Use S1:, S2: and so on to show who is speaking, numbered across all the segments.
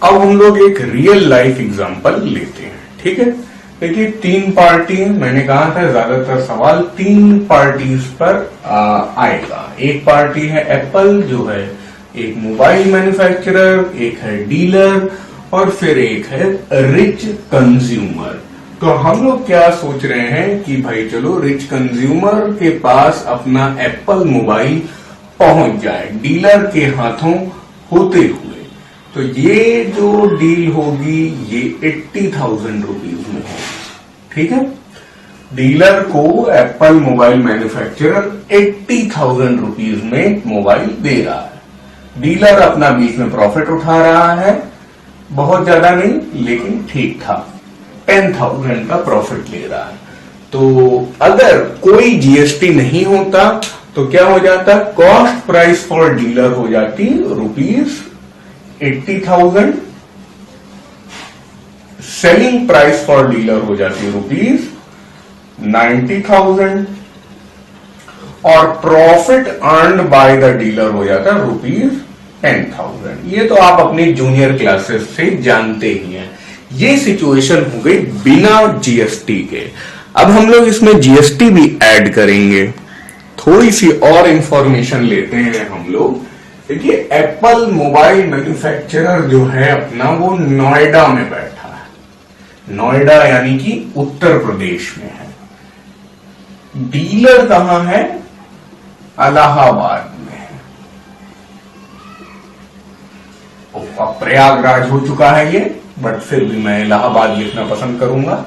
S1: अब हम लोग एक रियल लाइफ एग्जांपल लेते हैं, ठीक है। देखिए 3 पार्टी, मैंने कहा था ज्यादातर सवाल 3 पार्टीज पर आएगा। एक पार्टी है एप्पल जो है एक मोबाइल मैन्युफैक्चरर, एक है डीलर और फिर एक है रिच कंज्यूमर। तो हम लोग क्या सोच रहे हैं कि भाई चलो रिच कंज्यूमर के पास अपना एप्पल मोबाइल पहुंच जाए डीलर के हाथों होते हुए। तो ये जो डील होगी ये 80,000 रुपीज में होगी, ठीक है। डीलर को एप्पल मोबाइल मैन्युफैक्चरर 80,000 रुपीज में मोबाइल दे रहा है। डीलर अपना बीच में प्रॉफिट उठा रहा है, बहुत ज्यादा नहीं लेकिन ठीक ठाक 10,000 का प्रॉफिट ले रहा है। तो अगर कोई जीएसटी नहीं होता तो क्या हो जाता, कॉस्ट प्राइस फॉर डीलर हो जाती ₹80,000, सेलिंग प्राइस फॉर डीलर हो जाती ₹90,000 और profit earned by the dealer हो जाता ₹10,000। ये तो आप अपनी जूनियर क्लासेस से जानते ही हैं। ये सिचुएशन हो गई बिना जीएसटी के। अब हम लोग इसमें जीएसटी भी ऐड करेंगे। थोड़ी सी और इंफॉर्मेशन लेते हैं हम लोग। देखिए एप्पल मोबाइल मैन्युफैक्चरर जो है अपना वो नोएडा में बैठा है। नोएडा यानी कि उत्तर प्रदेश में है। डीलर कहां है, इलाहाबाद में है। अब प्रयागराज हो चुका है ये, बट फिर भी मैं इलाहाबाद लिखना पसंद करूंगा।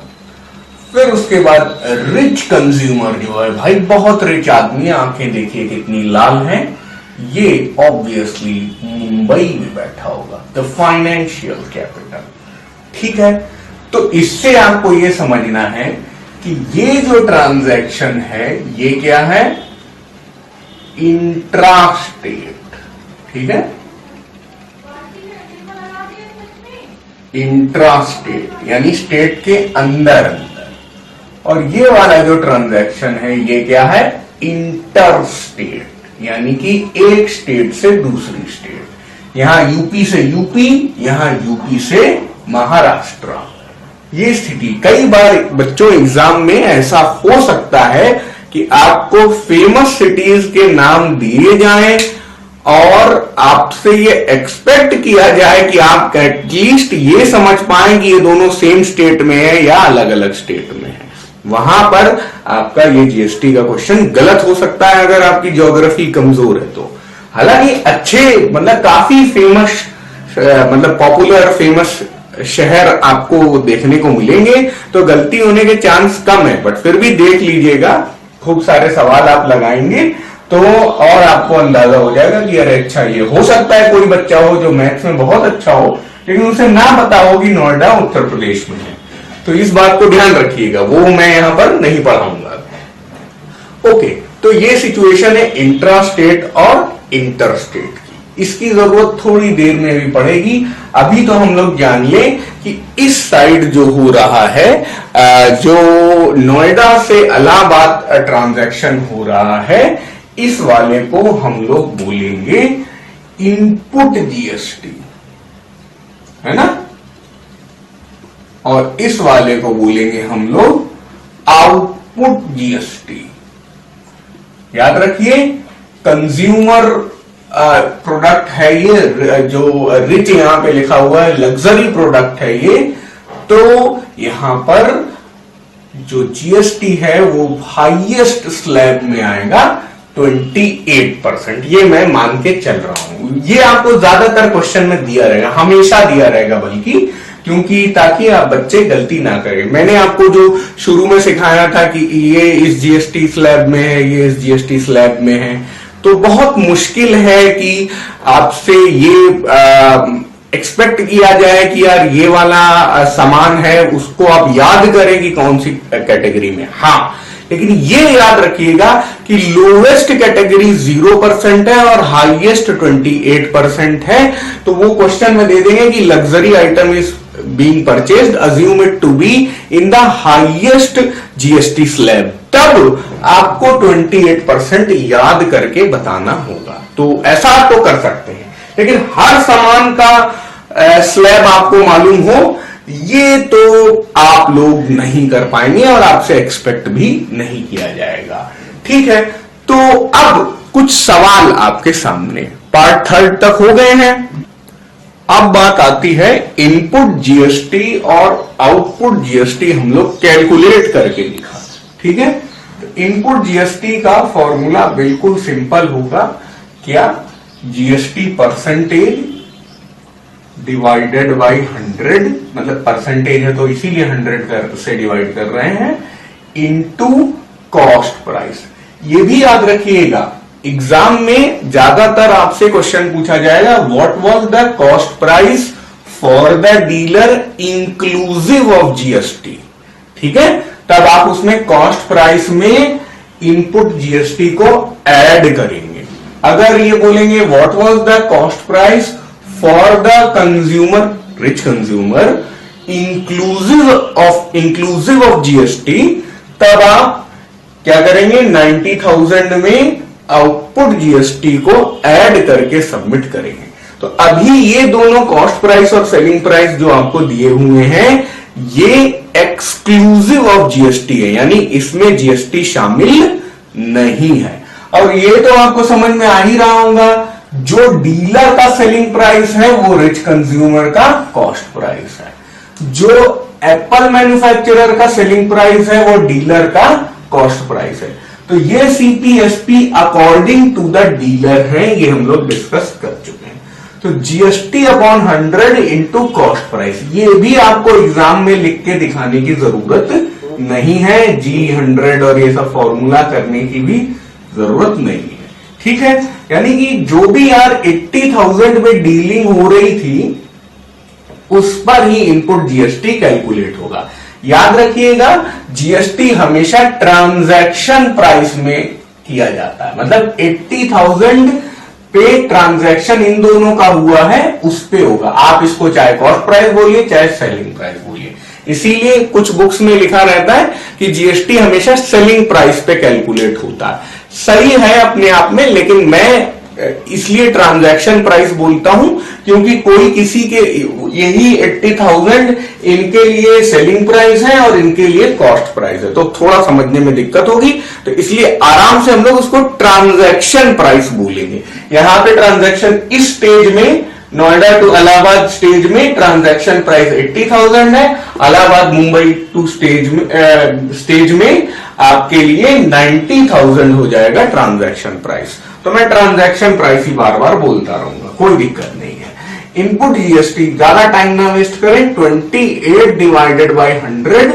S1: फिर उसके बाद रिच कंज्यूमर जो है भाई बहुत रिच आदमी, आंखें देखिए कितनी लाल हैं, ये ऑब्वियसली मुंबई में बैठा होगा, द फाइनेंशियल कैपिटल, ठीक है। तो इससे आपको ये समझना है कि ये जो ट्रांजैक्शन है ये क्या है, इंट्रास्टेट, ठीक है। इंट्रास्टेट यानी स्टेट के अंदर। और ये वाला जो ट्रांजैक्शन है ये क्या है, इंटरस्टेट यानी कि एक स्टेट से दूसरी स्टेट। यहां यूपी से यूपी, यहां यूपी से महाराष्ट्र। ये स्थिति कई बार बच्चों एग्जाम में ऐसा हो सकता है कि आपको फेमस सिटीज के नाम दिए जाएं और आपसे ये एक्सपेक्ट किया जाए कि आप एटलीस्ट ये समझ पाएं कि ये दोनों सेम स्टेट में है या अलग अलग स्टेट में है। वहां पर आपका ये जीएसटी का क्वेश्चन गलत हो सकता है अगर आपकी ज्योग्राफी कमजोर है तो। हालांकि अच्छे मतलब काफी फेमस मतलब पॉपुलर फेमस शहर आपको देखने को मिलेंगे तो गलती होने के चांस कम है, बट फिर भी देख लीजिएगा। खूब सारे सवाल आप लगाएंगे तो और आपको अंदाजा हो जाएगा कि अरे अच्छा ये हो सकता है कोई बच्चा हो जो मैथ्स में बहुत अच्छा हो लेकिन उसे ना पता हो कि नोएडा उत्तर प्रदेश में है। तो इस बात को ध्यान रखिएगा, वो मैं यहां पर नहीं पढ़ाऊंगा। ओके, तो ये सिचुएशन है इंट्रास्टेट और इंटरस्टेट की। इसकी जरूरत थोड़ी देर में भी पड़ेगी। अभी तो हम लोग जान लें कि इस साइड जो हो रहा है, जो नोएडा से इलाहाबाद ट्रांजैक्शन हो रहा है, इस वाले को हम लोग बोलेंगे इनपुट जीएसटी, है ना। और इस वाले को बोलेंगे हम लोग आउटपुट जीएसटी। याद रखिए कंज्यूमर प्रोडक्ट है ये, जो रिच यहां पे लिखा हुआ है लग्जरी प्रोडक्ट है ये। तो यहां पर जो जीएसटी है वो हाईएस्ट स्लैब में आएगा 28%। ये मैं मान के चल रहा हूं। ये आपको ज्यादातर क्वेश्चन में दिया रहेगा, हमेशा दिया रहेगा बल्कि, क्योंकि ताकि आप बच्चे गलती ना करें। मैंने आपको जो शुरू में सिखाया था कि ये इस जीएसटी स्लैब में है, ये इस जीएसटी स्लैब में है, तो बहुत मुश्किल है कि आपसे ये एक्सपेक्ट किया जाए कि यार ये वाला सामान है उसको आप याद करें कि कौन सी कैटेगरी में। हाँ, लेकिन ये याद रखिएगा कि लोवेस्ट कैटेगरी 0% है और हाईएस्ट 28% है। तो वो क्वेश्चन में दे देंगे कि luxury item is being purchased, assume it to be in the highest GST slab. तब आपको 28% याद करके बताना होगा। तो ऐसा आप तो कर सकते हैं, लेकिन हर सामान का स्लैब आपको मालूम हो, ये तो आप लोग नहीं कर पाएंगे और आपसे एक्सपेक्ट भी नहीं किया जाएगा। ठीक है, तो अब कुछ सवाल आपके सामने पार्ट 3 तक हो गए हैं। अब बात आती है इनपुट जीएसटी और आउटपुट जीएसटी हम लोग कैलकुलेट करके लिखा। ठीक है, तो इनपुट जीएसटी का फॉर्मूला बिल्कुल सिंपल होगा। क्या? जीएसटी परसेंटेज डिवाइडेड बाई 100, मतलब परसेंटेज है तो इसीलिए 100 से डिवाइड कर रहे हैं, इनटू कॉस्ट प्राइस। ये भी याद रखिएगा, एग्जाम में ज्यादातर आपसे क्वेश्चन पूछा जाएगा what was the cost price for the dealer inclusive of GST. ठीक है, तब आप उसमें कॉस्ट प्राइस में इनपुट जीएसटी को ऐड करेंगे। अगर ये बोलेंगे what was the cost price for the consumer, rich consumer inclusive of GST, तब आप क्या करेंगे? 90,000 में आउटपुट जीएसटी को ऐड करके सबमिट करेंगे। तो अभी ये दोनों कॉस्ट प्राइस और सेलिंग प्राइस जो आपको दिए हुए हैं, ये एक्सक्लूसिव ऑफ जीएसटी है, यानी इसमें जीएसटी शामिल नहीं है। और ये तो आपको समझ में आ ही रहा होगा, जो डीलर का सेलिंग प्राइस है वो रिच कंज्यूमर का कॉस्ट प्राइस है, जो एप्पल मैन्युफैक्चरर का सेलिंग प्राइस है वो डीलर का कॉस्ट प्राइस है। तो ये CPSP according to the dealer है, ये हम लोग डिस्कस कर चुके हैं। तो GST upon 100 into cost price, ये भी आपको एग्जाम में लिख के दिखाने की जरूरत नहीं है। G100 और ये सब फॉर्मूला करने की भी जरूरत नहीं है। ठीक है, यानी कि जो भी यार 80,000 में डीलिंग हो रही थी उस पर ही इनपुट जीएसटी कैलकुलेट होगा। याद रखिएगा, जीएसटी हमेशा ट्रांजैक्शन प्राइस में किया जाता है, मतलब 80,000 पे ट्रांजैक्शन इन दोनों का हुआ है उस पे होगा। आप इसको चाहे कॉस्ट प्राइस बोलिए चाहे सेलिंग प्राइस बोलिए। इसीलिए कुछ बुक्स में लिखा रहता है कि जीएसटी हमेशा सेलिंग प्राइस पे कैलकुलेट होता है। सही है अपने आप में, लेकिन मैं इसलिए ट्रांजैक्शन प्राइस बोलता हूं क्योंकि कोई किसी के यही 80,000 इनके लिए सेलिंग प्राइस है और इनके लिए कॉस्ट प्राइस है, तो थोड़ा समझने में दिक्कत होगी। तो इसलिए आराम से हम लोग उसको ट्रांजैक्शन प्राइस बोलेंगे। यहां पे ट्रांजैक्शन इस स्टेज में, नोएडा टू इलाहाबाद स्टेज में ट्रांजैक्शन प्राइस 80,000 है, इलाहाबाद मुंबई टू स्टेज में आपके लिए 90,000 हो जाएगा ट्रांजैक्शन प्राइस। तो मैं ट्रांजैक्शन प्राइस ही बार बार बोलता रहूंगा, कोई दिक्कत नहीं है। इनपुट जीएसटी, ज्यादा टाइम ना वेस्ट करें, 28 डिवाइडेड बाई 100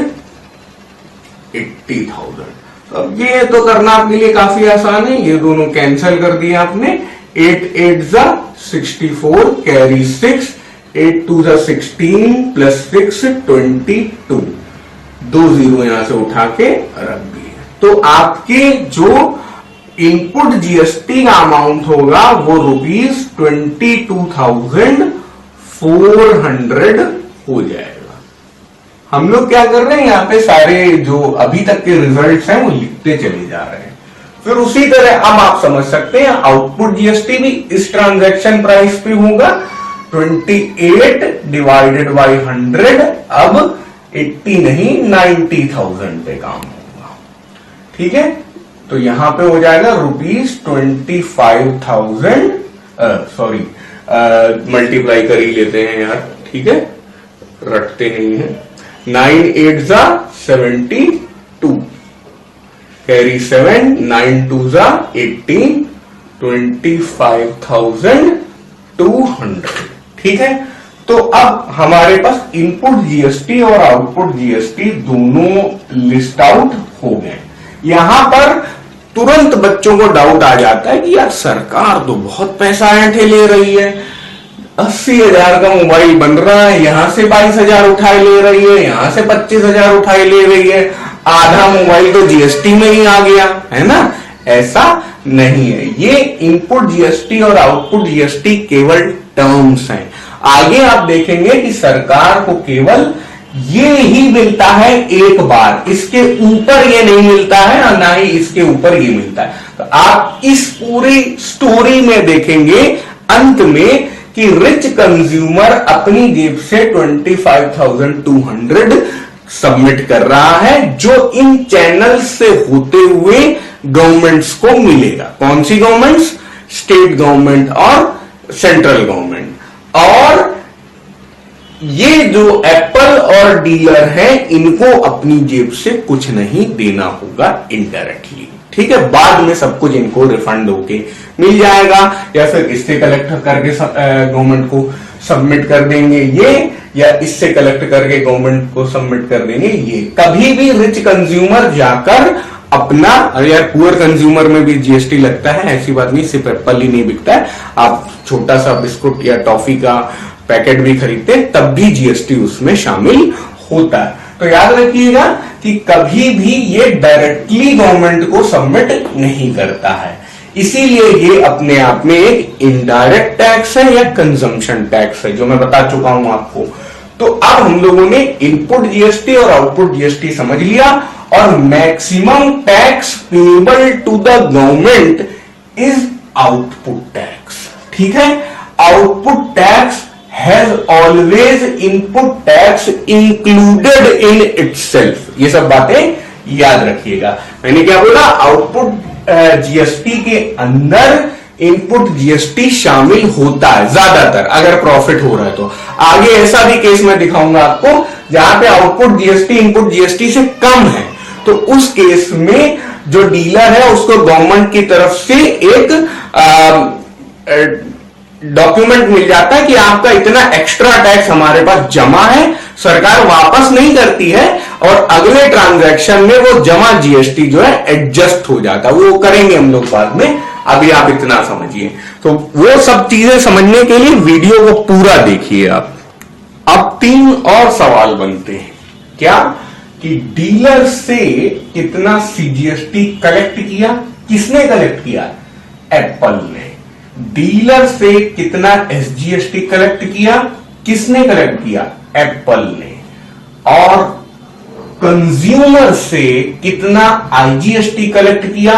S1: 80,000। अब ये तो करना आपके लिए काफी आसान है, ये दोनों कैंसिल कर दिए आपने। 8 8 जा 64, कैरी 6, 8 2 जा 16 प्लस 6 22, 2 जीरो यहां से उठा के रख दिए। तो आपके जो इनपुट जीएसटी का अमाउंट होगा वो ₹22,400 हो जाएगा। हम लोग क्या कर रहे हैं, यहाँ पे सारे जो अभी तक के रिजल्ट्स हैं वो लिखते चले जा रहे हैं। फिर उसी तरह अब आप समझ सकते हैं आउटपुट जीएसटी भी इस ट्रांजैक्शन प्राइस पे होगा, 28 डिवाइडेड बाई 100, अब 80 नहीं 90,000 पे काम होगा। ठीक है, तो यहां पे हो जाएगा ₹25,000, सॉरी मल्टीप्लाई कर ही लेते हैं यार, ठीक है, रटते नहीं है। 9 8 जा 72, कैरी 7, 9 2 जा 18, 25,200। ठीक है, तो अब हमारे पास इनपुट जीएसटी और आउटपुट जीएसटी दोनों लिस्ट आउट हो गए। यहां पर तुरंत बच्चों को डाउट आ जाता है कि यार सरकार तो बहुत पैसा ऐंठे ले रही है, 80,000 का मोबाइल बन रहा है, यहां से 22,000 उठाए ले रही है, यहां से 25,000 उठाए ले रही है, आधा मोबाइल तो जीएसटी में ही आ गया है ना। ऐसा नहीं है, ये इनपुट जीएसटी और आउटपुट जीएसटी केवल टर्म्स हैं। आगे आप देखेंगे कि सरकार को केवल ये ही मिलता है एक बार, इसके ऊपर ये नहीं मिलता है और ना ही इसके ऊपर ये मिलता है। तो आप इस पूरी स्टोरी में देखेंगे अंत में कि रिच कंज्यूमर अपनी जेब से 25,200 सबमिट कर रहा है, जो इन चैनल से होते हुए गवर्नमेंट्स को मिलेगा। कौन सी गवर्नमेंट्स? स्टेट गवर्नमेंट और सेंट्रल गवर्नमेंट। और ये जो एप्पल और डीलर है, इनको अपनी जेब से कुछ नहीं देना होगा इनडायरेक्टली, ठीक है। बाद में सब कुछ इनको रिफंड होके मिल जाएगा, या फिर इससे कलेक्ट करके गवर्नमेंट को सबमिट कर देंगे ये, या इससे कलेक्ट करके गवर्नमेंट को सबमिट कर देंगे ये। कभी भी रिच कंज्यूमर जाकर अपना, अरे यार पुअर कंज्यूमर में भी जीएसटी लगता है, ऐसी बात नहीं, सिर्फ एप्पल ही नहीं बिकता है। आप छोटा सा बिस्कुट या टॉफी का पैकेट भी खरीदते हैं तब भी जीएसटी उसमें शामिल होता है। तो याद रखिएगा कि कभी भी ये डायरेक्टली गवर्नमेंट को सबमिट नहीं करता है, इसीलिए ये अपने आप में एक इनडायरेक्ट टैक्स है या कंजम्पशन टैक्स है, जो मैं बता चुका हूं आपको। तो अब हम लोगों ने इनपुट जीएसटी और आउटपुट जीएसटी समझ लिया, और maximum tax payable to the government is output tax, ठीक है। Output tax has always input tax included in itself. ये सब बातें याद रखिएगा। मैंने क्या बोला? आउटपुट जीएसटी के अंदर इनपुट जीएसटी शामिल होता है ज्यादातर, अगर प्रॉफिट हो रहा है तो। आगे ऐसा भी केस मैं दिखाऊंगा आपको जहां पे आउटपुट जीएसटी इनपुट जीएसटी से कम है, तो उस केस में जो डीलर है उसको गवर्नमेंट की तरफ से एक डॉक्यूमेंट मिल जाता है कि आपका इतना एक्स्ट्रा टैक्स हमारे पास जमा है, सरकार वापस नहीं करती है, और अगले ट्रांजैक्शन में वो जमा जीएसटी जो है एडजस्ट हो जाता है। वो करेंगे हम लोग बाद में, अभी आप इतना समझिए। तो वो सब चीजें समझने के लिए वीडियो को पूरा देखिए आप। अब 3 और सवाल बनते हैं, क्या? कि डीलर से कितना सीजीएसटी कलेक्ट किया? किसने कलेक्ट किया? एप्पल ने। डीलर से कितना एसजीएसटी कलेक्ट किया? किसने कलेक्ट किया? एप्पल ने। और कंज्यूमर से कितना आईजीएसटी कलेक्ट किया?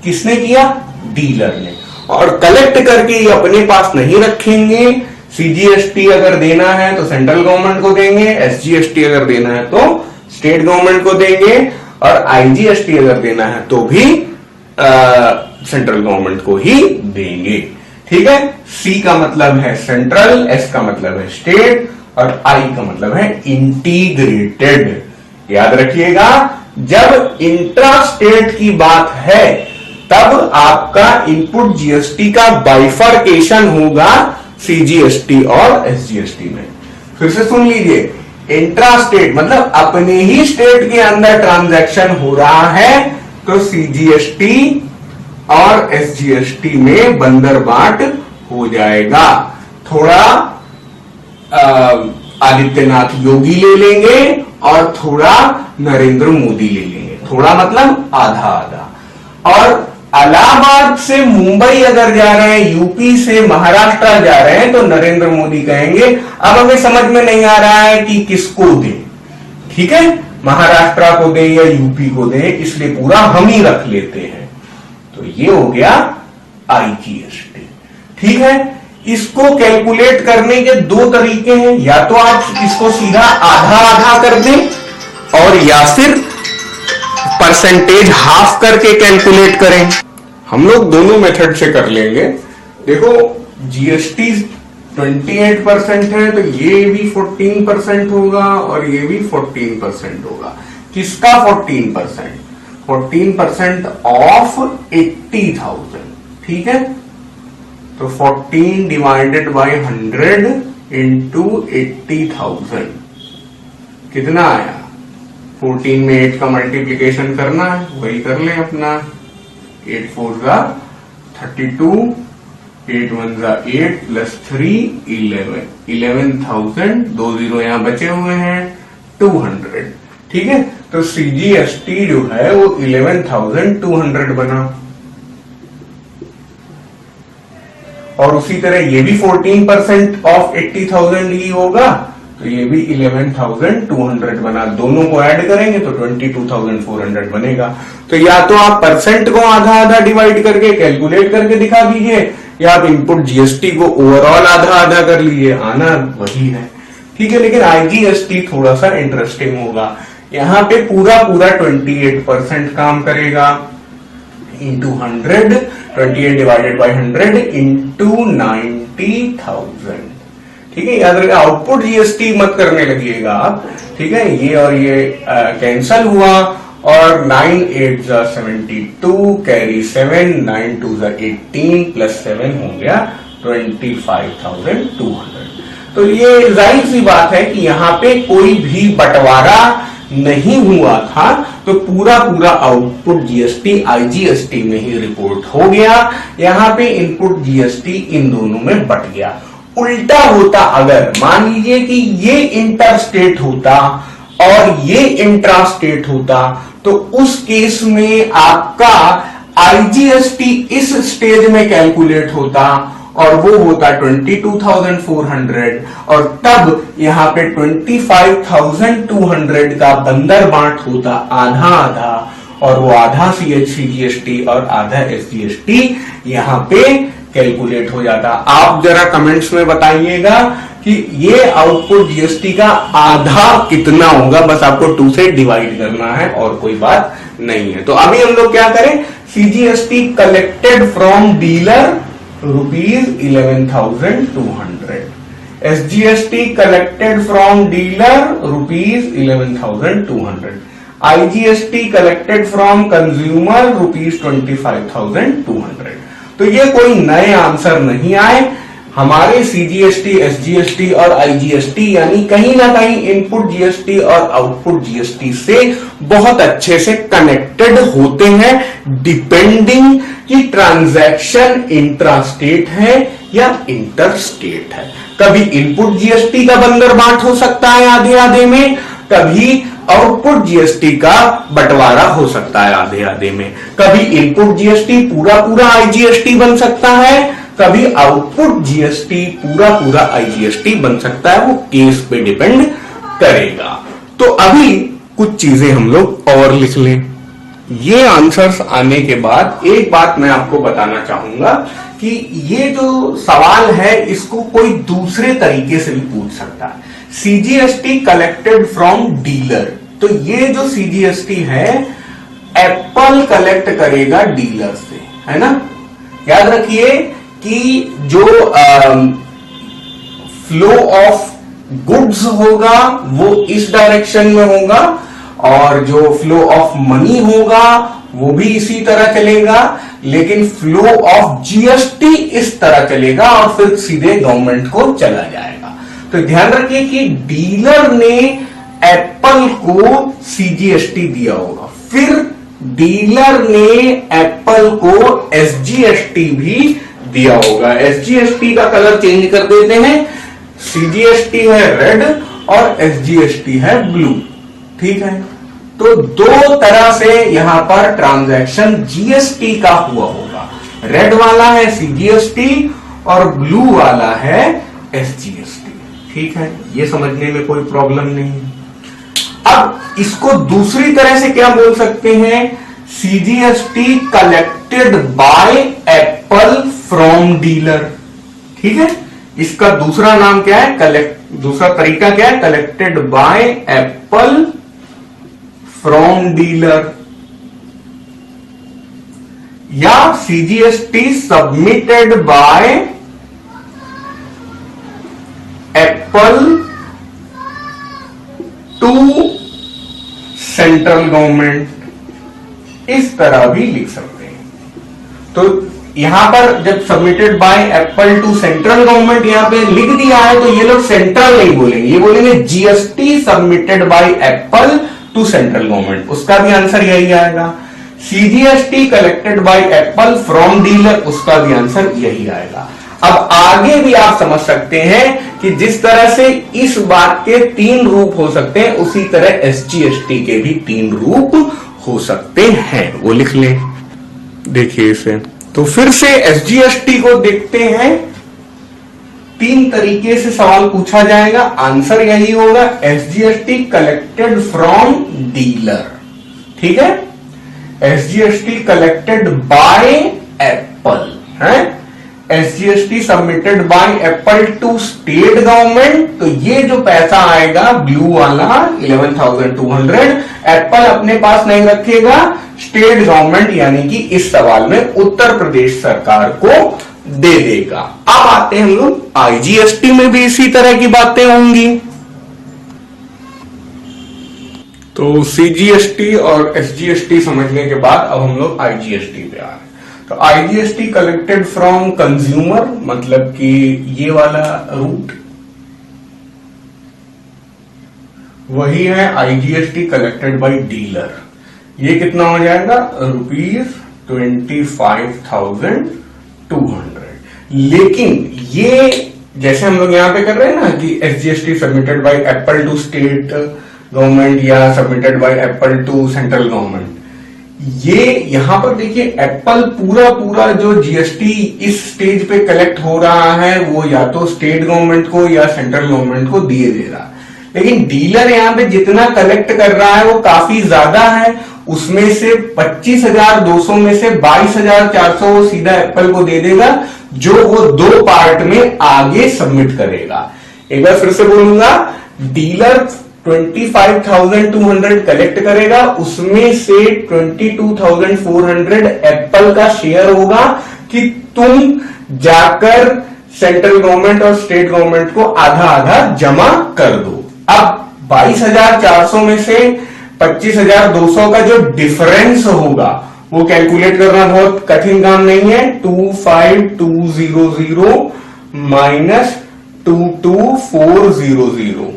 S1: किसने किया? डीलर ने। और कलेक्ट करके ये अपने पास नहीं रखेंगे। सीजीएसटी अगर देना है तो सेंट्रल गवर्नमेंट को देंगे, एसजीएसटी अगर देना है तो स्टेट गवर्नमेंट को देंगे, और आईजीएसटी अगर देना है तो भी सेंट्रल गवर्नमेंट को ही देंगे, ठीक है। सी का मतलब है सेंट्रल, एस का मतलब है स्टेट, और आई का मतलब है इंटीग्रेटेड। याद रखिएगा, जब इंट्रा स्टेट की बात है तब आपका इनपुट जीएसटी का बाइफर्केशन होगा सीजीएसटी और एसजीएसटी में। फिर से सुन लीजिए, इंट्रा स्टेट मतलब अपने ही स्टेट के अंदर ट्रांजैक्शन हो रहा है तो सीजीएसटी और एसजीएसटी में बंदरबाट हो जाएगा। थोड़ा आदित्यनाथ योगी ले लेंगे और थोड़ा नरेंद्र मोदी ले लेंगे, थोड़ा मतलब आधा आधा। और इलाहाबाद से मुंबई अगर जा रहे हैं, यूपी से महाराष्ट्र जा रहे हैं, तो नरेंद्र मोदी कहेंगे अब हमें समझ में नहीं आ रहा है कि किसको दें, ठीक है, महाराष्ट्र को दें या यूपी को दें, इसलिए पूरा हम ही रख लेते हैं। तो ये हो गया आईजीएसटी, ठीक है। इसको कैलकुलेट करने के 2 तरीके हैं, या तो आप इसको सीधा आधा आधा कर दें, और या फिर परसेंटेज हाफ करके कैलकुलेट करें। हम लोग दोनों मेथड से कर लेंगे। देखो, जीएसटी 28% है तो ये भी 14% होगा और ये भी 14% होगा। किसका 14%? 14% ऑफ 80,000, ठीक है। तो 14 डिवाइडेड बाय 100 इंटू 80,000 कितना आया? 14 में 8 का मल्टीप्लीकेशन करना है, वही कर ले अपना। 8 4 जा 32, 8 1 जा 8 प्लस 3 11, 11,000, 2 0 यहां बचे हुए हैं, 200, ठीक है। तो सीजीएसटी जो है वो 11,200 बना। और उसी तरह ये भी 14% ऑफ 80,000 ही होगा, तो ये भी 11,200 बना। दोनों को ऐड करेंगे तो 22,400 बनेगा। तो या तो आप परसेंट को आधा आधा डिवाइड करके कैलकुलेट करके दिखा दीजिए, या आप इनपुट जीएसटी को ओवरऑल आधा आधा कर लीजिए, आना वही है, ठीक है। लेकिन आईजीएसटी थोड़ा सा इंटरेस्टिंग होगा, यहां पे पूरा 28% काम करेगा इंटू 100, 28 डिवाइडेड बाई 100 इंटू 90,000, ठीक है। याद रखिए आउटपुट जीएसटी मत करने लगिएगा आप, ठीक है। ये और ये कैंसल हुआ और 9 8 72 कैरी 7, 9 2 18 प्लस 7 हो गया 25,200। तो ये जाहिर सी बात है कि यहाँ पे कोई भी बंटवारा नहीं हुआ था, तो पूरा पूरा आउटपुट जीएसटी आईजीएसटी में ही रिपोर्ट हो गया। यहाँ पे इनपुट जीएसटी इन दोनों में बट गया। उल्टा होता, अगर मान लीजिए कि ये इंटर स्टेट होता और ये इंट्रा स्टेट होता, तो उस केस में आपका आईजीएसटी इस स्टेज में कैलकुलेट होता और वो होता 22,400 और तब यहां पे 25,200 का बंदर बांट होता आधा आधा, और वो आधा सीजीएसटी और आधा एसजीएसटी यहां पे कैलकुलेट हो जाता। आप जरा कमेंट्स में बताइएगा कि ये आउटपुट जीएसटी का आधा कितना होगा, बस आपको 2 से डिवाइड करना है और कोई बात नहीं है। तो अभी हम लोग क्या करें, CGST collected from dealer ₹11,200, SGST collected from dealer ₹11,200, IGST collected from consumer ₹25,200। तो ये कोई नए आंसर नहीं आए, हमारे सीजीएसटी, एसजीएसटी और आईजीएसटी यानी कहीं ना कहीं इनपुट जीएसटी और आउटपुट जीएसटी से बहुत अच्छे से कनेक्टेड होते हैं, डिपेंडिंग कि ट्रांजैक्शन इंट्रा स्टेट है या इंटर स्टेट है। कभी इनपुट जीएसटी का बंदर बांट हो सकता है आधे आधे में, कभी आउटपुट जीएसटी का बंटवारा हो सकता है आधे आधे में, कभी इनपुट जीएसटी पूरा पूरा आईजीएसटी बन सकता है, कभी आउटपुट जीएसटी पूरा पूरा आईजीएसटी बन सकता है, वो केस पे डिपेंड करेगा। तो अभी कुछ चीजें हम लोग और लिख लें। ये आंसर्स आने के बाद एक बात मैं आपको बताना चाहूंगा कि ये जो सवाल है इसको कोई दूसरे तरीके से भी पूछ सकता है। सीजीएसटी कलेक्टेड फ्रॉम डीलर, तो ये जो सीजीएसटी है एप्पल कलेक्ट करेगा डीलर से, है ना। याद रखिए कि जो फ्लो ऑफ गुड्स होगा वो इस डायरेक्शन में होगा और जो फ्लो ऑफ मनी होगा वो भी इसी तरह चलेगा, लेकिन फ्लो ऑफ जीएसटी इस तरह चलेगा और फिर सीधे गवर्नमेंट को चला जाएगा। तो ध्यान रखिए कि डीलर ने एप्पल को सीजीएसटी दिया होगा, फिर डीलर ने एप्पल को एसजीएसटी भी दिया होगा। एसजीएसटी का कलर चेंज कर देते हैं, सीजीएसटी है रेड और एसजीएसटी है ब्लू, ठीक है। तो दो तरह से यहां पर ट्रांजैक्शन जीएसटी का हुआ होगा, रेड वाला है सीजीएसटी और ब्लू वाला है एसजीएसटी, ठीक है। ये समझने में कोई प्रॉब्लम नहीं है। अब इसको दूसरी तरह से क्या बोल सकते हैं, CGST collected by Apple from dealer, ठीक है। इसका दूसरा नाम क्या है, दूसरा तरीका क्या है, collected by Apple from dealer, या CGST submitted by Apple to central government, इस तरह भी लिख सकते हैं। तो यहां पर जब submitted by Apple to central government यहां पे लिख दिया है तो ये लोग सेंट्रल नहीं बोलेंगे, ये बोलेंगे GST submitted by Apple to central government, उसका भी आंसर यही आएगा। CGST collected by Apple from dealer, उसका भी आंसर यही आएगा। अब आगे भी आप समझ सकते हैं कि जिस तरह से इस बात के 3 रूप हो सकते हैं उसी तरह एसजीएसटी के भी 3 रूप हो सकते हैं, वो लिख लें। देखिए इसे, तो फिर से एसजीएसटी को देखते हैं, 3 तरीके से सवाल पूछा जाएगा, आंसर यही होगा एसजीएसटी कलेक्टेड फ्रॉम डीलर, ठीक है। एसजीएसटी कलेक्टेड बाय एप्पल है, SGST submitted by Apple to state government, तो ये जो पैसा आएगा ब्लू वाला 11,200 एप्पल अपने पास नहीं रखेगा, स्टेट गवर्नमेंट यानी कि इस सवाल में उत्तर प्रदेश सरकार को दे देगा। अब आते हैं हम लोग IGST में भी इसी तरह की बातें होंगी। तो CGST और SGST समझने के बाद अब हम लोग IGST पे आ रहे हैं। तो IGST कलेक्टेड फ्रॉम कंज्यूमर, मतलब कि ये वाला रूट वही है IGST कलेक्टेड बाय डीलर। ये कितना हो जाएगा ₹25,200। लेकिन ये जैसे हम लोग यहां पे कर रहे हैं ना कि SGST submitted by Apple to state government या submitted by Apple to central government, ये यहां पर देखिए एप्पल पूरा जो जीएसटी इस स्टेज पे कलेक्ट हो रहा है वो या तो स्टेट गवर्नमेंट को या सेंट्रल गवर्नमेंट को दिए दे रहा है, लेकिन डीलर यहां पे जितना कलेक्ट कर रहा है वो काफी ज्यादा है। उसमें से 25,200 में से 22,400 वो सीधा एप्पल को दे देगा, जो वो 2 पार्ट में आगे सबमिट करेगा। एक बार फिर से बोलूंगा, डीलर 25,200 कलेक्ट करेगा, उसमें से 22,400 एप्पल का शेयर होगा कि तुम जाकर सेंट्रल गवर्नमेंट और स्टेट गवर्नमेंट को आधा आधा जमा कर दो। अब 22,400 में से 25,200 का जो डिफरेंस होगा वो कैलकुलेट करना बहुत कठिन काम नहीं है। 25,200 माइनस 22,400,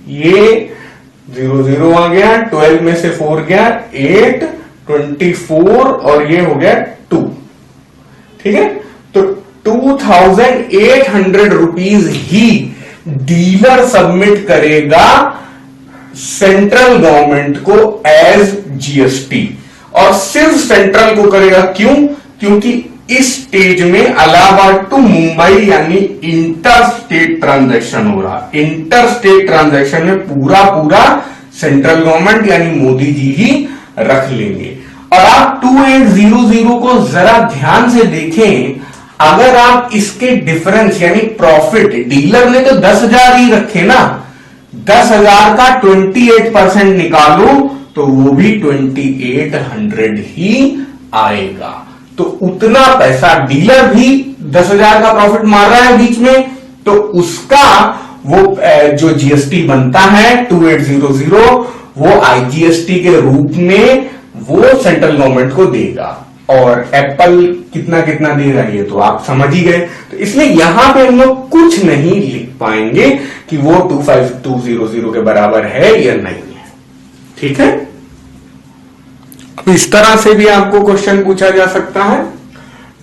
S1: ये 0 आ गया, 12 में से 4 गया 8, 24 और ये हो गया 2। ठीक है, तो 2,800 रुपीज ही डीलर सबमिट करेगा सेंट्रल गवर्नमेंट को एज जीएसटी, और सिर्फ सेंट्रल को करेगा। क्यों? क्योंकि इस स्टेज में इलाहाबाद टू मुंबई यानी इंटर स्टेट ट्रांजैक्शन हो रहा। इंटर स्टेट ट्रांजैक्शन में पूरा सेंट्रल गवर्नमेंट यानी मोदी जी ही रख लेंगे। और आप 2800 को जरा ध्यान से देखें, अगर आप इसके डिफरेंस यानी प्रॉफिट, डीलर ने तो 10,000 ही रखे ना, 10,000 का 28% निकालो तो वो भी 2,800 ही आएगा। तो उतना पैसा डीलर भी 10,000 का प्रॉफिट मार रहा है बीच में, तो उसका वो जो जीएसटी बनता है 2800 वो आईजीएसटी के रूप में वो सेंट्रल गवर्नमेंट को देगा। और एप्पल कितना कितना देगा ये तो आप समझ ही गए, तो इसलिए यहां पे हम लोग कुछ नहीं लिख पाएंगे कि वो 25,200 के बराबर है या नहीं है। ठीक है, अब इस तरह से भी आपको क्वेश्चन पूछा जा सकता है,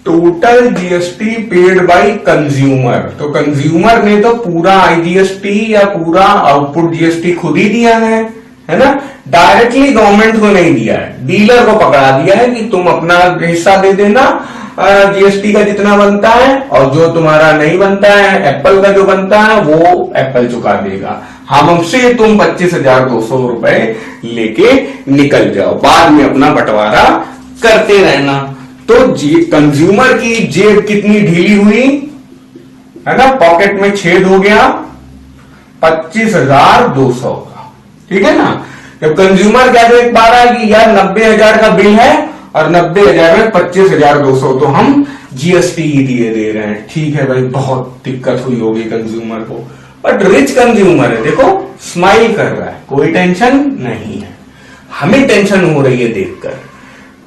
S1: total GST paid by consumer. तो कंज्यूमर ने तो पूरा आईजीएसटी या पूरा आउटपुट जीएसटी खुद ही दिया है ना, डायरेक्टली गवर्नमेंट को नहीं दिया है, डीलर को पकड़ा दिया है कि तुम अपना हिस्सा दे देना जीएसटी का जितना बनता है, और जो तुम्हारा नहीं बनता है एप्पल का जो बनता है वो एप्पल चुका देगा, हमसे तुम 25,200 रुपए लेके निकल जाओ, बाद में अपना बंटवारा करते रहना। तो कंज्यूमर की जेब कितनी ढीली हुई है ना, पॉकेट में छेद हो गया 25,200 का। ठीक है ना, जब कंज्यूमर क्या देख पा रहा है कि यार 90,000 का बिल है और 90,000 में 25,200 तो हम जीएसटी ही दिए दे रहे हैं, ठीक है भाई, बहुत दिक्कत हुई होगी कंज्यूमर को, बट रिच कंज्यूमर है, देखो स्माइल कर रहा है, कोई टेंशन नहीं है। हमें टेंशन हो रही है देखकर।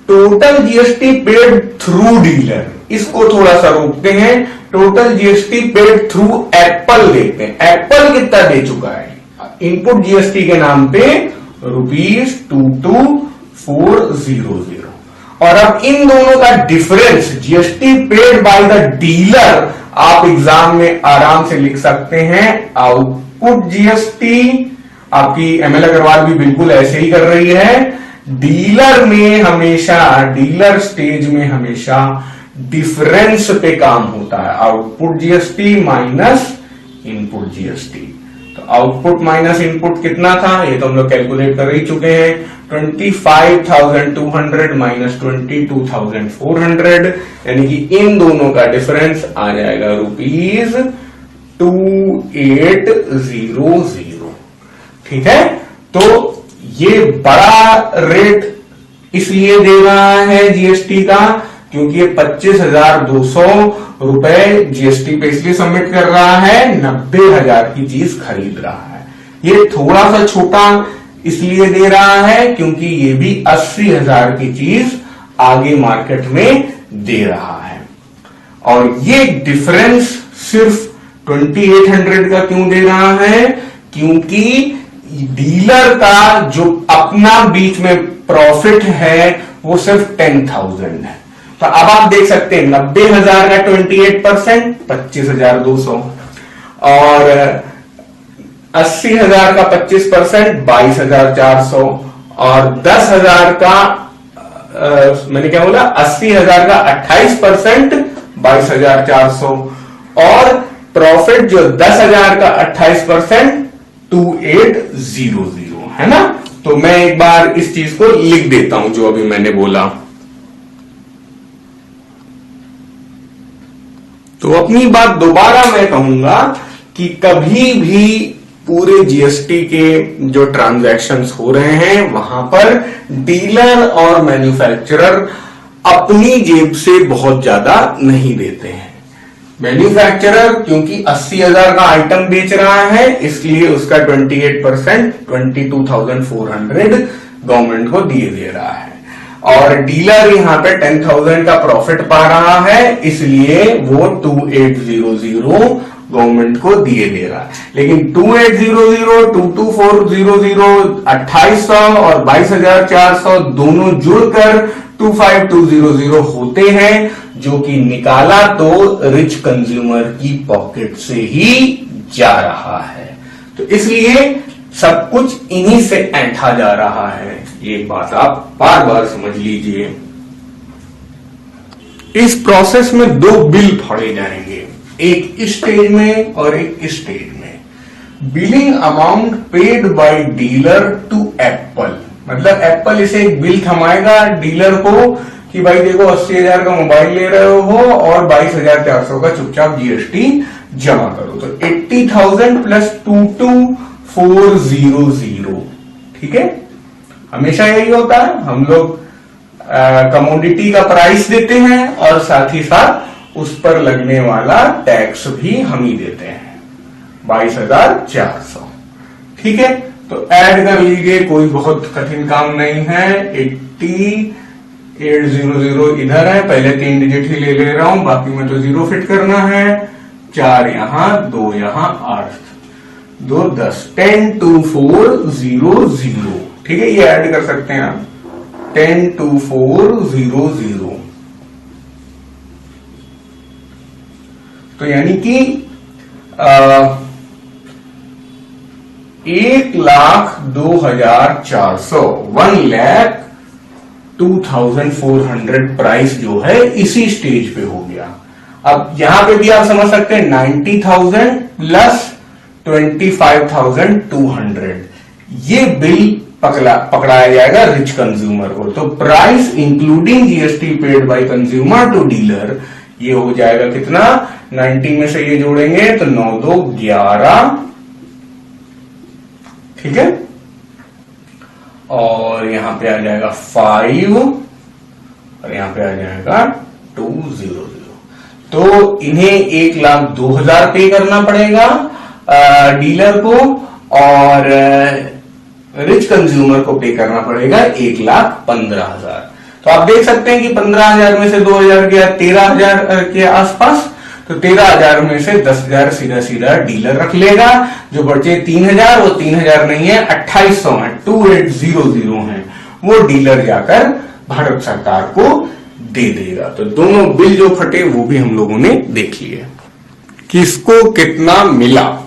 S1: Total GST paid through dealer, इसको थोड़ा सा रोकते हैं, total GST paid through Apple देखते हैं, एप्पल कितना दे चुका है इनपुट जीएसटी के नाम पे ₹22,400। और अब इन दोनों का difference GST paid by the dealer आप एग्जाम में आराम से लिख सकते हैं आउटपुट जीएसटी। आपकी एमएल अग्रवाल भी बिल्कुल ऐसे ही कर रही है। डीलर में हमेशा, डीलर स्टेज में हमेशा डिफरेंस पे काम होता है, output GST minus input GST. तो आउटपुट माइनस इनपुट कितना था, ये तो हम लोग कैलकुलेट कर ही चुके हैं। 25,200 माइनस 22,400, यानी कि इन दोनों का डिफरेंस आ जाएगा ₹2800। ठीक है, तो ये बड़ा रेट इसलिए दे रहा है जीएसटी का क्योंकि ये 25,200 रुपए जीएसटी पे इसलिए सबमिट कर रहा है, 90,000 की चीज खरीद रहा है। ये थोड़ा सा छोटा इसलिए दे रहा है क्योंकि ये भी 80,000 की चीज आगे मार्केट में दे रहा है। और ये डिफरेंस सिर्फ 2800 का क्यों दे रहा है, क्योंकि डीलर का जो अपना बीच में प्रॉफिट है वो सिर्फ 10,000 है। तो अब आप देख सकते हैं 90,000 का 28% 25,200 और 80,000 का 25% 22,400 और 10,000 का मैंने क्या बोला 80,000 का 28% 22,400 और प्रॉफिट जो 10,000 का 28% 2800 है ना। तो मैं एक बार इस चीज को लिख देता हूं जो अभी मैंने बोला। तो अपनी बात दोबारा मैं कहूंगा कि कभी भी पूरे जीएसटी के जो ट्रांजैक्शंस हो रहे हैं वहां पर डीलर और मैन्युफैक्चरर अपनी जेब से बहुत ज्यादा नहीं देते हैं। मैन्युफैक्चरर क्योंकि 80,000 का आइटम बेच रहा है इसलिए उसका 28% 22,400 गवर्नमेंट को दिए दे रहा है और डीलर यहां पे 10,000 का प्रॉफिट पा रहा है इसलिए वो 2800 गवर्नमेंट को दिए दे रहा है। लेकिन 2800, 22,400, 2800 और 22,400 दोनों जुड़कर 25,200 होते हैं जो कि निकाला तो रिच कंज्यूमर की पॉकेट से ही जा रहा है। तो इसलिए सब कुछ इन्हीं से ऐंठा जा रहा है। ये बात आप बार बार समझ लीजिए। इस प्रोसेस में दो बिल फाड़े जाएंगे, एक इस स्टेज में और एक इस स्टेज में। Billing amount paid by dealer to Apple, मतलब एप्पल इसे एक बिल थमाएगा डीलर को कि भाई देखो 80,000 का मोबाइल ले रहे हो और 22,400 का चुपचाप जीएसटी जमा करो। तो 80,000 प्लस 22,400। ठीक है, हमेशा यही होता है, हम लोग कमोडिटी का प्राइस देते हैं और साथ ही साथ उस पर लगने वाला टैक्स भी हम ही देते हैं 22,400। ठीक है, तो ऐड कर लीजिए, कोई बहुत कठिन काम नहीं है। 80,800 इधर है, पहले 3 डिजिट ही ले रहा हूं, बाकी में तो 0 फिट करना है। 4 यहां, 2 यहां, 8 2 10 10,2400। ठीक है, ये ऐड कर सकते हैं आप 10,2400। तो यानी कि 1,02,400 1,02,400 प्राइस जो है इसी स्टेज पे हो गया। अब यहां पे भी आप समझ सकते हैं 90,000 प्लस 25,200 ये बिल पकड़ाया जाएगा रिच कंज्यूमर को। तो price including GST paid by consumer to dealer ये हो जाएगा कितना, 90 में से ये जोड़ेंगे तो 9 2 11। ठीक है, और यहां पे आ जाएगा 5 और यहां पे आ जाएगा 200। तो इन्हें 1,02,000 पे करना पड़ेगा डीलर को और रिच कंज्यूमर को पे करना पड़ेगा 1,15,000। तो आप देख सकते हैं कि 15,000 में से 2,000 गया 13,000 के आसपास। तो 13,000 में से 10,000 सीधा सीधा डीलर रख लेगा, जो बचे 3,000 वो 3,000 नहीं है 2,800 है, 2,800 है, वो डीलर जाकर भारत सरकार को दे देगा। तो दोनों बिल जो फटे वो भी हम लोगों ने देख लिए। किसको कितना मिला,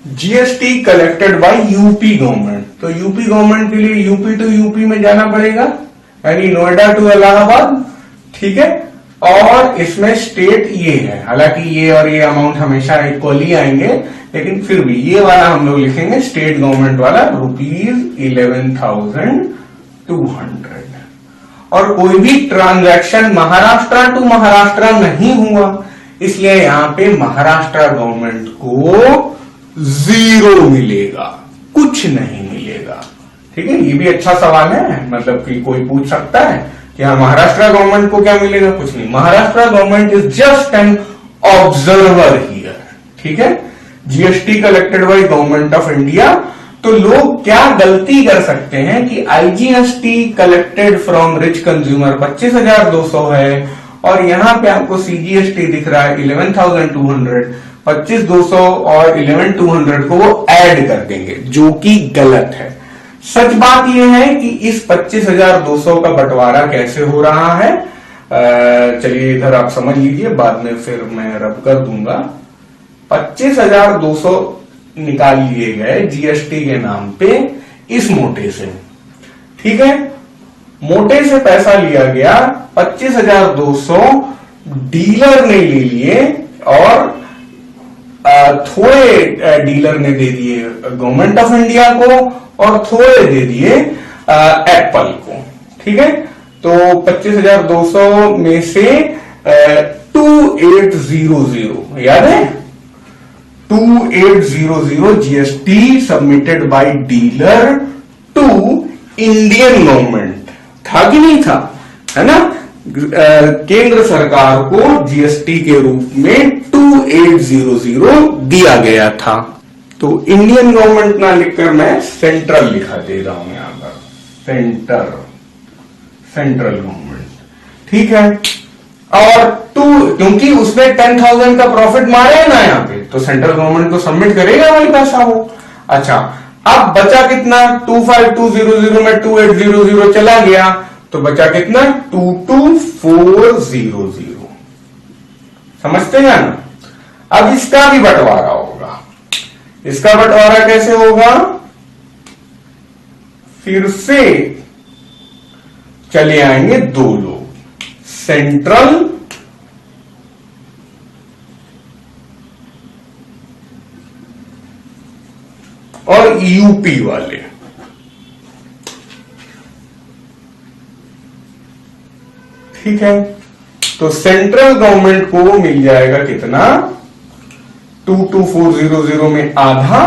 S1: GST collected by UP government. तो यूपी गवर्नमेंट के लिए यूपी टू यूपी में जाना पड़ेगा, यानी नोएडा टू इलाहाबाद। ठीक है, और इसमें स्टेट ये है, हालांकि ये और ये अमाउंट हमेशा इक्वली आएंगे, लेकिन फिर भी ये वाला हम लोग लिखेंगे स्टेट गवर्नमेंट वाला ₹11,200। और कोई भी ट्रांजैक्शन महाराष्ट्र टू महाराष्ट्र नहीं हुआ, इसलिए यहां पे महाराष्ट्र गवर्नमेंट को 0 मिलेगा, कुछ नहीं मिलेगा। ठीक है, ये भी अच्छा सवाल है, मतलब कि कोई पूछ सकता है कि हाँ महाराष्ट्र गवर्नमेंट को क्या मिलेगा, कुछ नहीं। Maharashtra government is just an observer here. ठीक है, GST collected by government of India. तो लोग क्या गलती कर सकते हैं कि IGST collected from rich consumer 25,200 है, और यहां पे आपको सीजीएसटी दिख रहा है 11,200, 25,200 और 11,200 को वो ऐड कर देंगे, जो कि गलत है। सच बात यह है कि इस 25,200 का बंटवारा कैसे हो रहा है, चलिए इधर आप समझ लीजिए, बाद में फिर मैं रब कर दूंगा। 25,200 निकाल लिए गए जीएसटी के नाम पे इस मोटे से। ठीक है, मोटे से पैसा लिया गया, 25,200 डीलर ने ले लिए और थोड़े डीलर ने दे दिए गवर्नमेंट ऑफ इंडिया को और थोड़े दे दिए एप्पल को। ठीक है, तो 25,200 में से 2800 याद है, 2800 GST submitted by dealer to Indian government था कि नहीं था, है ना। केंद्र सरकार को जीएसटी के रूप में 2800 दिया गया था। तो इंडियन गवर्नमेंट ना लिखकर मैं सेंट्रल लिखा दे रहा हूं यहां पर, सेंट्रल गवर्नमेंट। ठीक है, और क्योंकि उसने 10,000 का प्रॉफिट मारे है ना यहाँ पे, तो सेंट्रल गवर्नमेंट को सबमिट करेगा वही पैसा वो। अच्छा, अब बचा कितना, 25,200 में 2800 चला गया, तो बचा कितना 22,400। समझते हैं ना। अब इसका भी बंटवारा होगा। इसका बंटवारा कैसे होगा, फिर से चले आएंगे दो लोग, सेंट्रल और यूपी वाले। ठीक है, तो सेंट्रल गवर्नमेंट को मिल जाएगा कितना, 22,400 में आधा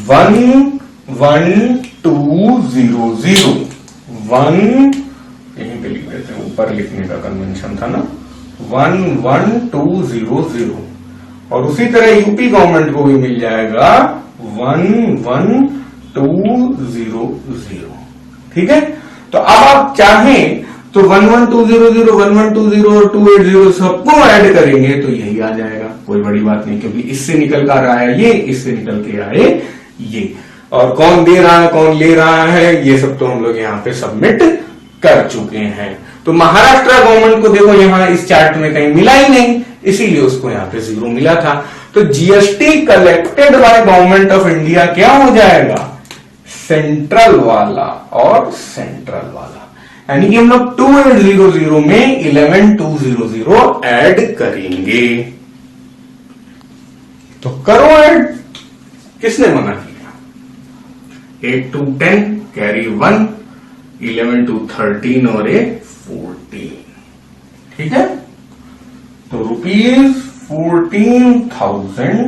S1: 11,200, 1 यहीं पे लिख देते हैं, ऊपर लिखने का कन्वेंशन था ना, 11,200। और उसी तरह यूपी गवर्नमेंट को भी मिल जाएगा 11,200। ठीक है, तो अब आप चाहें तो 11,200, 11,200 और 2800 सबको ऐड करेंगे तो यही आ जाएगा, कोई बड़ी बात नहीं, क्योंकि इससे निकल कर आया ये, इससे निकल के आए ये, और कौन दे रहा है कौन ले रहा है ये सब तो हम लोग यहाँ पे सबमिट कर चुके हैं। तो महाराष्ट्र गवर्नमेंट को देखो यहाँ इस चार्ट में कहीं मिला ही नहीं, इसीलिए उसको यहाँ पे 0 मिला था। तो GST collected by government of India क्या हो जाएगा, सेंट्रल वाला और सेंट्रल वाला, यानी कि हम लोग 2800 में 11,200 ऐड करेंगे। तो करो ऐड, किसने मना किया, 8 to 10 कैरी 1, 11 to 13 और 14। ठीक है, तो ₹14,000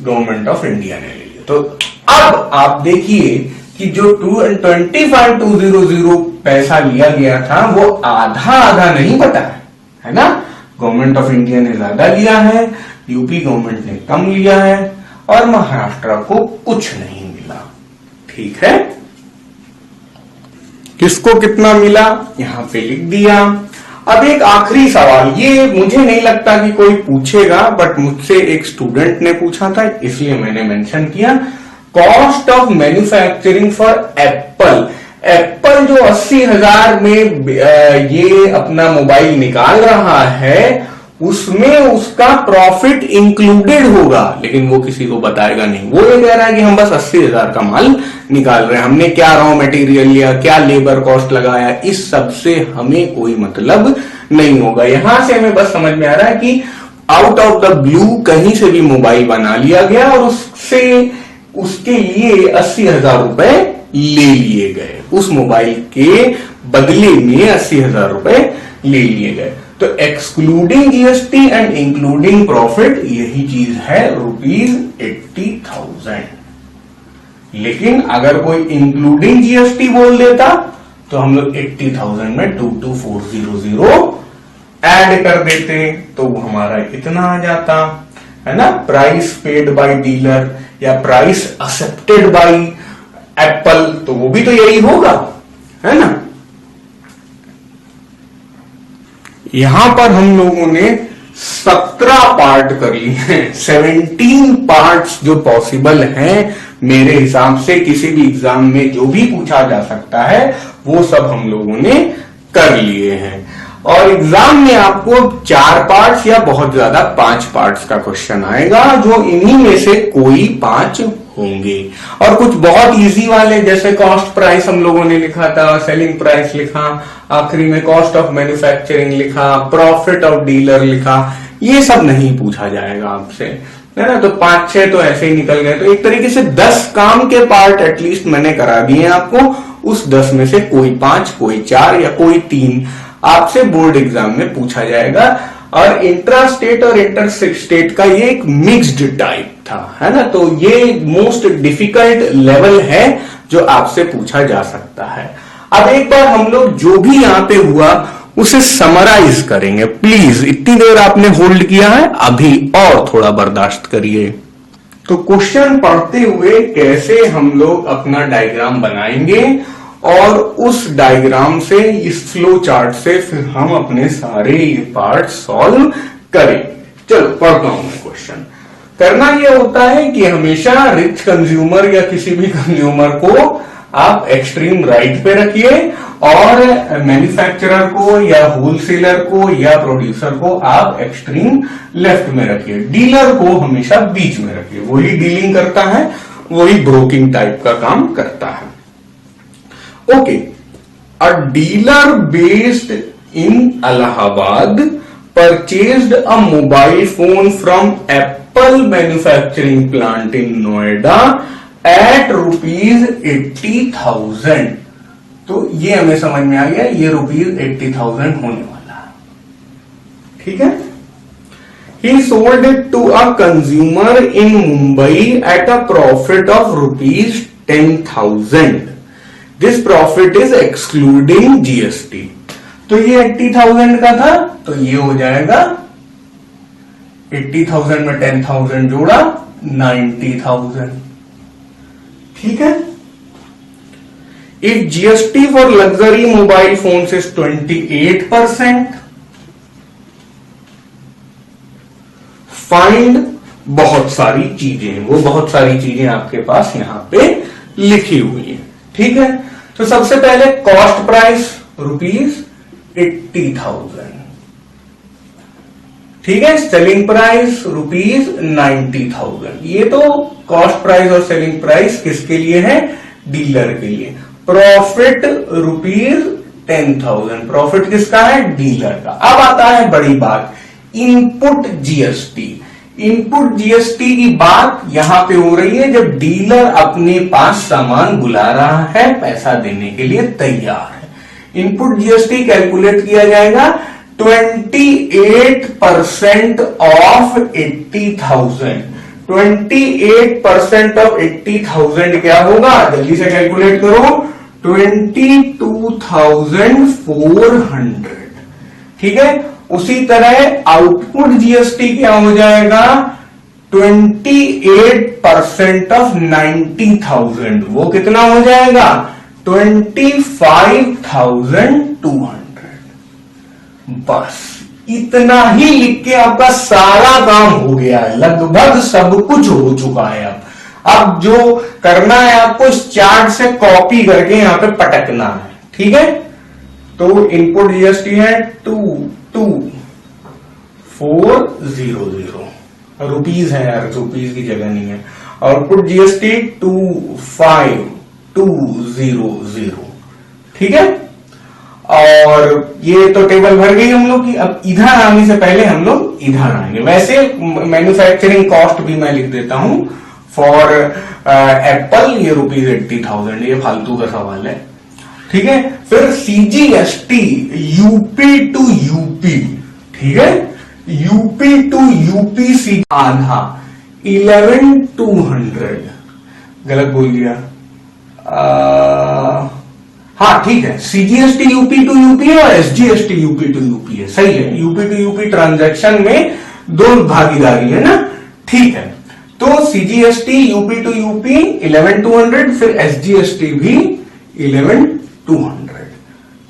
S1: गवर्नमेंट ऑफ इंडिया ने ले लिया। तो अब आप देखिए कि जो 25,200 पैसा लिया गया था वो आधा आधा नहीं बटा है ना। गवर्नमेंट ऑफ इंडिया ने ज्यादा लिया है, यूपी गवर्नमेंट ने कम लिया है, और महाराष्ट्र को कुछ नहीं मिला। ठीक है, किसको कितना मिला यहां पे लिख दिया। अब एक आखिरी सवाल, ये मुझे नहीं लगता कि कोई पूछेगा, बट मुझसे एक स्टूडेंट ने पूछा था इसलिए मैंने मेंशन किया। Cost of manufacturing for Apple, Apple जो 80,000 में ये अपना मोबाइल निकाल रहा है उसमें उसका प्रॉफिट इंक्लूडेड होगा, लेकिन वो किसी को बताएगा नहीं। वो ये कह रहा है कि हम बस 80,000 का माल निकाल रहे हैं, हमने क्या रॉ मटेरियल लिया, क्या लेबर कॉस्ट लगाया, इस सब से हमें कोई मतलब नहीं होगा। यहां से हमें बस समझ में आ रहा है कि आउट ऑफ द ब्लू कहीं से भी मोबाइल बना लिया गया और उससे उसके लिए 80,000 रुपए ले लिए गए, उस मोबाइल के बदले में 80,000 रुपए ले लिए गए। तो excluding GST and including profit यही चीज है ₹80,000। लेकिन अगर कोई इंक्लूडिंग जीएसटी बोल देता तो हम लोग 80,000 में 22400 ऐड कर देते, तो वो हमारा इतना आ जाता है ना। प्राइस पेड बाय डीलर या प्राइस एक्सेप्टेड बाय एप्पल, तो वो भी तो यही होगा, है ना। यहां पर हम लोगों ने 17 पार्ट कर लिए हैं। 17 पार्ट्स जो पॉसिबल हैं मेरे हिसाब से किसी भी एग्जाम में जो भी पूछा जा सकता है वो सब हम लोगों ने कर लिए हैं। और एग्जाम में आपको 4 पार्ट्स या बहुत ज्यादा 5 पार्ट्स का क्वेश्चन आएगा, जो इन्हीं में से कोई 5 होंगे। और कुछ बहुत इजी वाले जैसे कॉस्ट प्राइस हम लोगों ने लिखा था, सेलिंग प्राइस लिखा, आखिरी में कॉस्ट ऑफ मैन्युफैक्चरिंग लिखा, प्रॉफिट ऑफ डीलर लिखा, ये सब नहीं पूछा जाएगा आपसे, है ना। तो 5-6 तो ऐसे ही निकल गए। तो एक तरीके से 10 काम के पार्ट एटलीस्ट मैंने करा दिए आपको। उस 10 में से कोई 5, कोई 4 या कोई 3 आपसे बोर्ड एग्जाम में पूछा जाएगा। और इंट्रा स्टेट और इंटर स्टेट का ये एक मिक्स्ड टाइप था, है ना। तो ये मोस्ट डिफिकल्ट लेवल है जो आपसे पूछा जा सकता है। अब एक बार हम लोग जो भी यहां पे हुआ उसे समराइज करेंगे। प्लीज इतनी देर आपने होल्ड किया है, अभी और थोड़ा बर्दाश्त करिए। तो क्वेश्चन पढ़ते हुए कैसे हम लोग अपना डायग्राम बनाएंगे और उस डायग्राम से, इस फ्लो चार्ट से फिर हम अपने सारे ये पार्ट सॉल्व करें। चलो पढ़ता हूं मैं क्वेश्चन। करना यह होता है कि हमेशा रिच कंज्यूमर या किसी भी कंज्यूमर को आप एक्सट्रीम राइट पे रखिए और मैन्युफैक्चरर को या होलसेलर को या प्रोड्यूसर को आप एक्सट्रीम लेफ्ट में रखिए। डीलर को हमेशा बीच में रखिए, वही डीलिंग करता है, वही ब्रोकिंग टाइप का काम करता है। Okay, a dealer based in Allahabad purchased a mobile phone from Apple manufacturing plant in Noida at ₹80,000। तो ये हमें समझ में आ गया, ये ₹80,000 होने वाला है, ठीक है। He sold it to a consumer in Mumbai at a profit of ₹10,000. This profit is excluding GST. तो ये 80,000 का था, तो ये हो जाएगा 80,000 में 10,000 जोड़ा 90,000, ठीक है। If GST for luxury mobile phones is 28%, find बहुत सारी चीजें, वो बहुत सारी चीजें आपके पास यहां पे लिखी हुई है, ठीक है। तो सबसे पहले कॉस्ट प्राइस ₹80,000, ठीक है। Selling price ₹90,000। ये तो कॉस्ट प्राइस और सेलिंग प्राइस किसके लिए है? डीलर के लिए। प्रॉफिट ₹10,000, प्रॉफिट किसका है? डीलर का। अब आता है बड़ी बात, इनपुट जीएसटी। इनपुट जीएसटी की बात यहां पे हो रही है जब डीलर अपने पास सामान बुला रहा है, पैसा देने के लिए तैयार है। इनपुट जीएसटी कैलकुलेट किया जाएगा 28% ऑफ 80,000। 28% ऑफ 80,000 क्या होगा? जल्दी से कैलकुलेट करो, 22,400, ठीक है। उसी तरह आउटपुट जीएसटी क्या हो जाएगा? 28% ऑफ 90,000, वो कितना हो जाएगा? 25,200। बस इतना ही लिख के आपका सारा काम हो गया है, लगभग सब कुछ हो चुका है। अब जो करना है आपको इस चार्ट से कॉपी करके यहां पे पटकना है, ठीक है। तो इनपुट जीएसटी है 22,400, 2400 रुपीज है यार, रुपीज की जगह नहीं है। आउटपुट जीएसटी 25200, ठीक है। और ये तो टेबल भर गई हम लोग की। अब इधर आने से पहले हम लोग इधर आएंगे। वैसे मैन्युफैक्चरिंग कॉस्ट भी मैं लिख देता हूं फॉर एप्पल, ये ₹80,000, ये फालतू का सवाल है, ठीक है। फिर सीजीएसटी यूपी टू यूपी, ठीक है, यूपी टू यूपी सी आधा 11,200, गलत बोल दिया, हाँ ठीक है, सीजीएसटी यूपी टू यूपी है और एसजीएसटी यूपी टू यूपी है, सही है। यूपी टू यूपी ट्रांजैक्शन में दो भागीदारी है ना, ठीक है। तो सीजीएसटी यूपी टू यूपी 11,200, फिर एसजीएसटी भी 11,200,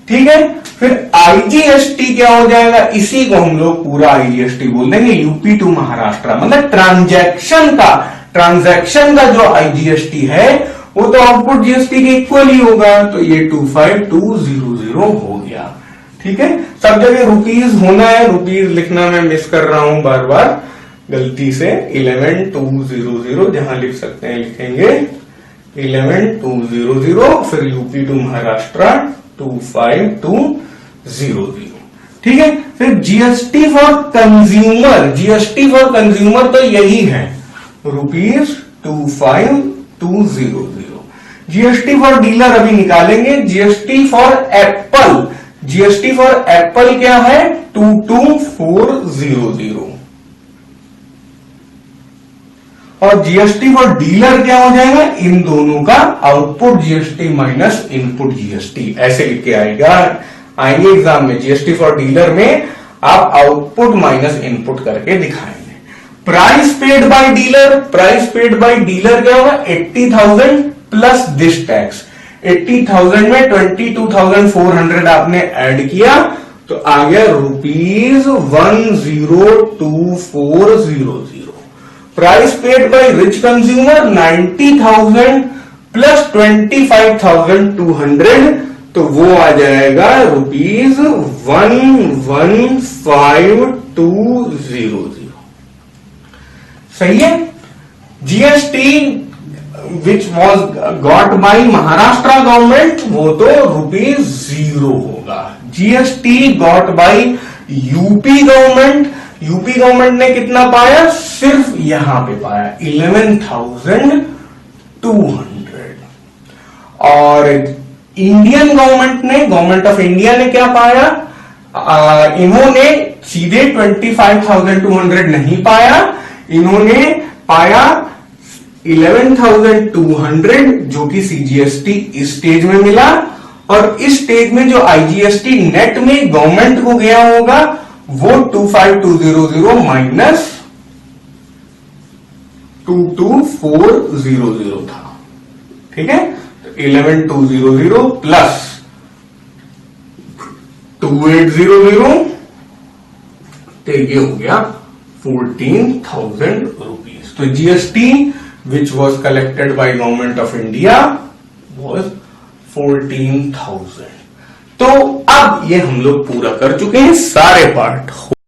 S1: ठीक है। फिर आईजीएसटी क्या हो जाएगा, इसी को हम लोग पूरा आईजीएसटी बोल देंगे, यूपी टू महाराष्ट्र, मतलब ट्रांजैक्शन का जो आईजीएसटी है वो तो आउटपुट जीएसटी के इक्वल ही होगा, तो ये 25200 हो गया, ठीक है। सब जगह रुपीज होना है, रुपीज लिखना मैं मिस कर रहा हूं बार बार गलती से। 11,200 जहां लिख सकते हैं लिखेंगे 11,200, फिर यूपी टू महाराष्ट्र 25200, ठीक है। फिर GST for consumer, GST for consumer तो यही है ₹25,200। जीएसटी फॉर डीलर अभी निकालेंगे। GST for Apple, GST for Apple क्या है 22,400, और जीएसटी फॉर डीलर क्या हो जाएगा, इन दोनों का output GST minus input GST, ऐसे लिख के आएंगे एग्जाम में। जीएसटी फॉर डीलर में आप आउटपुट माइनस इनपुट करके दिखाएंगे। Price paid by dealer, price paid by dealer क्या होगा 80,000 प्लस दिस टैक्स। 80,000 में 22,400 आपने ऐड किया तो आ गया ₹102,400। Price paid by rich consumer 90,000 plus 25,200, तो वो आ जाएगा ₹115,200, सही है। GST which was got by Maharashtra government वो तो ₹0 होगा। GST got by UP government, UP government ने कितना पाया, सिर्फ यहां पे पाया 11,200। और इंडियन गवर्नमेंट ने, गवर्नमेंट ऑफ इंडिया ने क्या पाया, इन्होंने सीधे 25,200 नहीं पाया, इन्होंने पाया 11,200 जो कि सीजीएसटी इस स्टेज में मिला, और इस स्टेज में जो आईजीएसटी नेट में गवर्नमेंट को गया होगा वो 25,200 माइनस 22,400 था, ठीक है। तो 11,200 प्लस 2,800, तो ये हो गया 14,000 रुपीज। तो GST which was collected by government of India was 14,000। तो अब ये हम लोग पूरा कर चुके हैं, सारे पार्ट